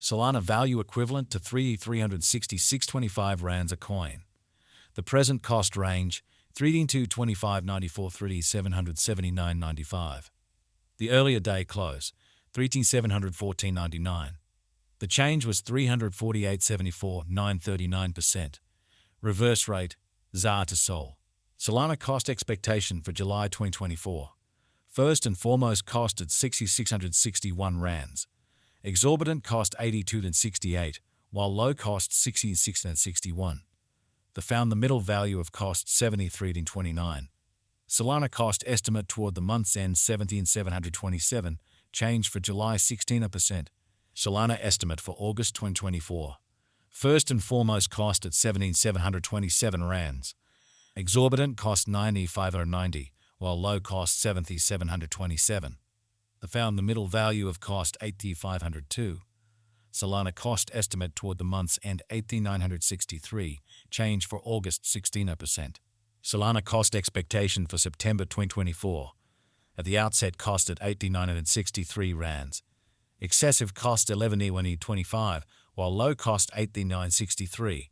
Solana value equivalent to 366.25 rands a coin. The present cost range 3.2594 3.779.95. The earlier day close 3.714.99. The change was 348.74 939%. Reverse rate ZAR to SOL. Solana cost expectation for July 2024. First and foremost cost at 6,661 rands. Exorbitant cost 82.68, while low cost 66.61. The found the middle value of cost 73.29. Solana cost estimate toward the month's end 17,727, change for July 16%. Solana estimate for August 2024. First and foremost cost at 17,727 rands. Exorbitant cost 90,590, while low cost 70,727. The found the middle value of cost 80,502. Solana cost estimate toward the month's end 80,963, change for August 16%. Solana cost expectation for September 2024. At the outset cost at 89.63 rands. Excessive cost 11.25, while low cost 89.63.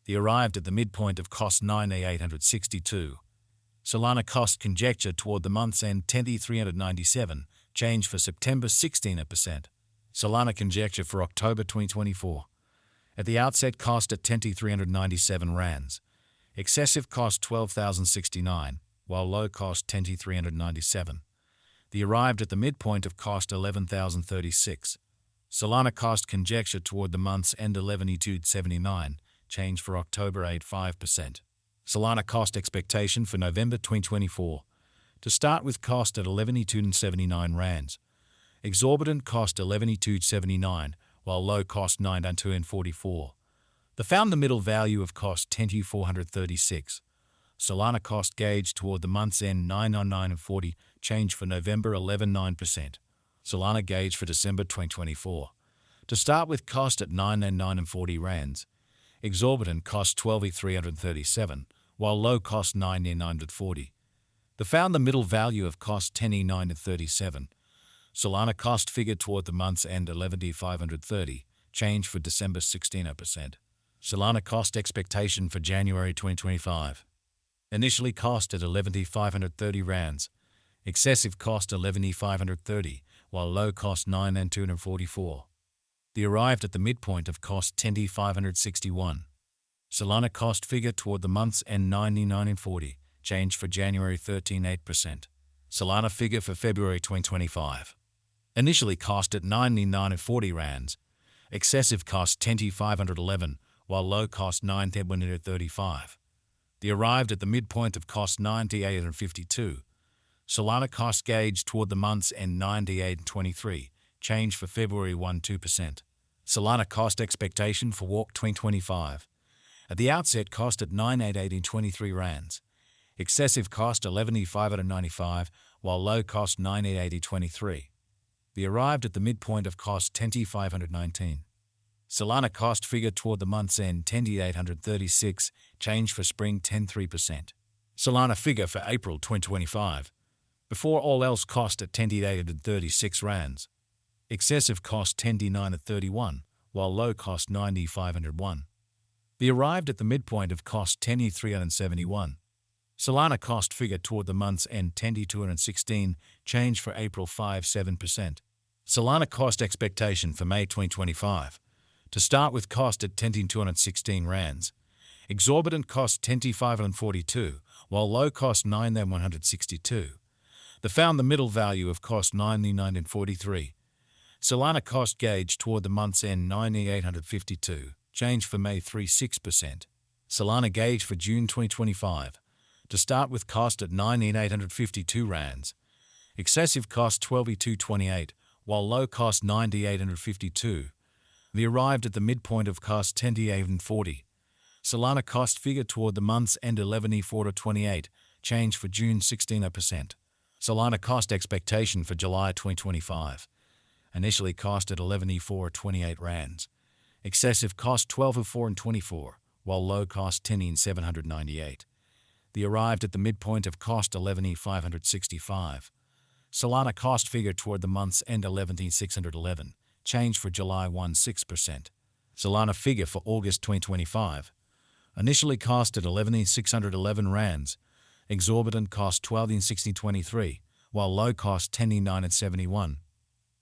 The arrived at the midpoint of cost 9.862. Solana cost conjecture toward the month's end 10,397, change for September 16%. Solana conjecture for October 2024. At the outset cost at 10,397 rands. Excessive cost 12,069, while low cost 10,397. The arrived at the midpoint of cost 11,036. Solana cost conjecture toward the month's end 11,279, change for October 8.5%. Solana cost expectation for November 2024. To start with cost at 11,279 rands. Exorbitant cost 11,279, while low cost 9,244. The found the middle value of cost 10,436. Solana cost gauge toward the month's end 9.940, change for November 11.9%. Solana gauge for December 2024. To start with cost at 9.940 rands. Exorbitant cost 12,337, while low cost 9.940. The found the middle value of cost 10.937. Solana cost figure toward the month's end 11,530, change for December 16%. Solana cost expectation for January 2025. Initially cost at 11,530 rands. Excessive cost 11,530, while low cost 9,244. The arrived at the midpoint of cost 10,561. Solana cost figure toward the month's end 99.40, change for January 13.8%. Solana figure for February 2025. Initially cost at 99.40 rands. Excessive cost 10,511, while low cost 9,135. The arrived at the midpoint of cost 98.52. Solana cost gauge toward the month's end 98.23, change for February 1.2%. Solana cost expectation for Walk 2025. At the outset cost at 9,880.23 rands. Excessive cost 11,595, while low cost 9,880.23. The arrived at the midpoint of cost 10,519. Solana cost figure toward the month's end 10,836, change for spring 10.3%. Solana figure for April 2025. Before all else cost at 10,836 rands. Excessive cost 10,931, while low cost 9,501. The arrived at the midpoint of cost 10,371. Solana cost figure toward the month's end 10,216, change for April 5.7%. Solana cost expectation for May 2025. To start with cost at 10,216 rands. Exorbitant cost 10,542, while low cost 9,162. The found the middle value of cost 9,943. Solana cost gauge toward the month's end 9,852, change for May 3.6%. Solana gauge for June 2025. To start with cost at 9,852 rands. Excessive cost 12,228, while low cost 9,852. The arrived at the midpoint of cost 10,840. Solana cost figure toward the month's end 11,428, change for June 16%. Solana cost expectation for July 2025. Initially cost at 11,428 rands. Excessive cost 12,424, while low cost 10,798. The arrived at the midpoint of cost 11,565. Solana cost figure toward the month's end 11,611, change for July 16%. Solana figure for August 2025. Initially cost at 11,611 rands, exorbitant cost 12,623, while low cost 10,971.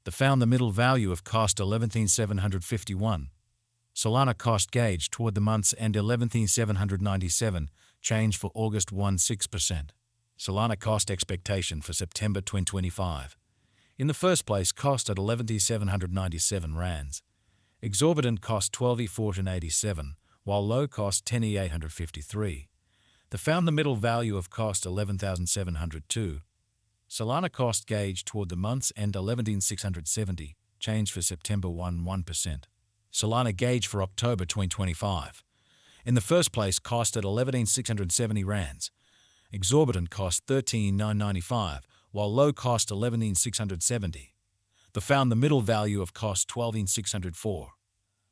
The found the middle value of cost 11,751. Solana cost gauge toward the month's end 11,797, change for August 16%. Solana cost expectation for September 2025. In the first place, cost at 11,797 rands. Exorbitant cost 12,487, while low cost 10,853. The found the middle value of cost 11,702. Solana cost gauge toward the month's end 11,670, change for September 1%. Solana gauge for October 2025. In the first place, cost at 11,670 rands. Exorbitant cost 13,995, while low cost 11,670. The found the middle value of cost 12,604.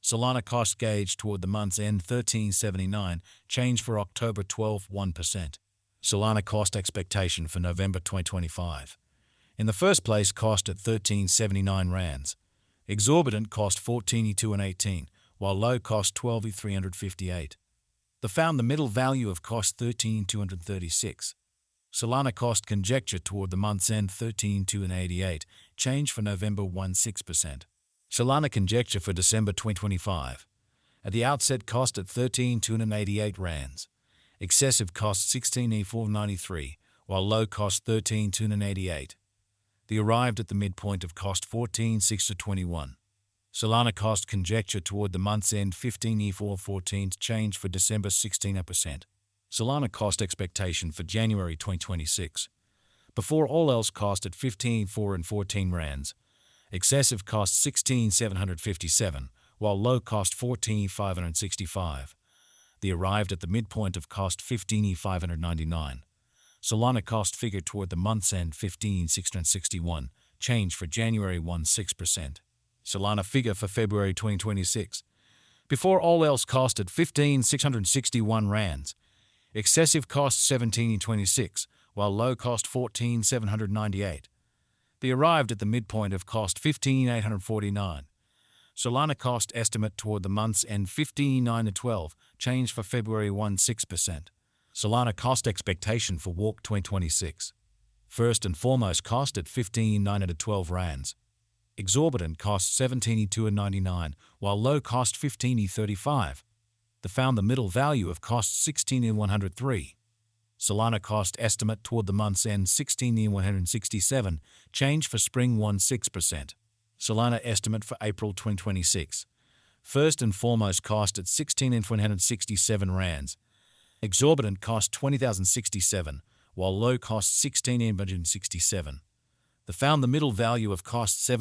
Solana cost gauge toward the month's end 1379, change for October 1%. Solana cost expectation for November 2025. In the first place, cost at 1379 rands. Exorbitant cost 14,218, while low cost 12,358. The found the middle value of cost 13,236. Solana cost conjecture toward the month's end 13,288, change for November 16%. Solana conjecture for December 2025. At the outset, cost at 13,288 rands. Excessive cost 16,493, while low cost 13,288. The arrived at the midpoint of cost 14,621. Solana cost conjecture toward the month's end 15,414, change for December 16%. Solana cost expectation for January 2026. Before all else, cost at 15,414 rands. Excessive cost 16,757, while low cost 14,565. The arrived at the midpoint of cost 15,599. Solana cost figure toward the month's end 15,661, change for January 16%. Solana figure for February 2026. Before all else, cost at 15,661 rands. Excessive cost 17,026, while low cost 14,798. The arrived at the midpoint of cost 15,849. Solana cost estimate toward the month's end 15,912, change for February 16%. Solana cost expectation for Walk 2026. First and foremost, cost at 15,912 rands. Exorbitant cost 17,299, while low cost 15,035. The found the middle value of cost 16,103. Solana cost estimate toward the month's end 16,167, change for spring 16%. Solana estimate for April 2026. First and foremost, cost at 16,167 rands. Exorbitant cost 20,067, while low cost 16,867. The found the middle value of cost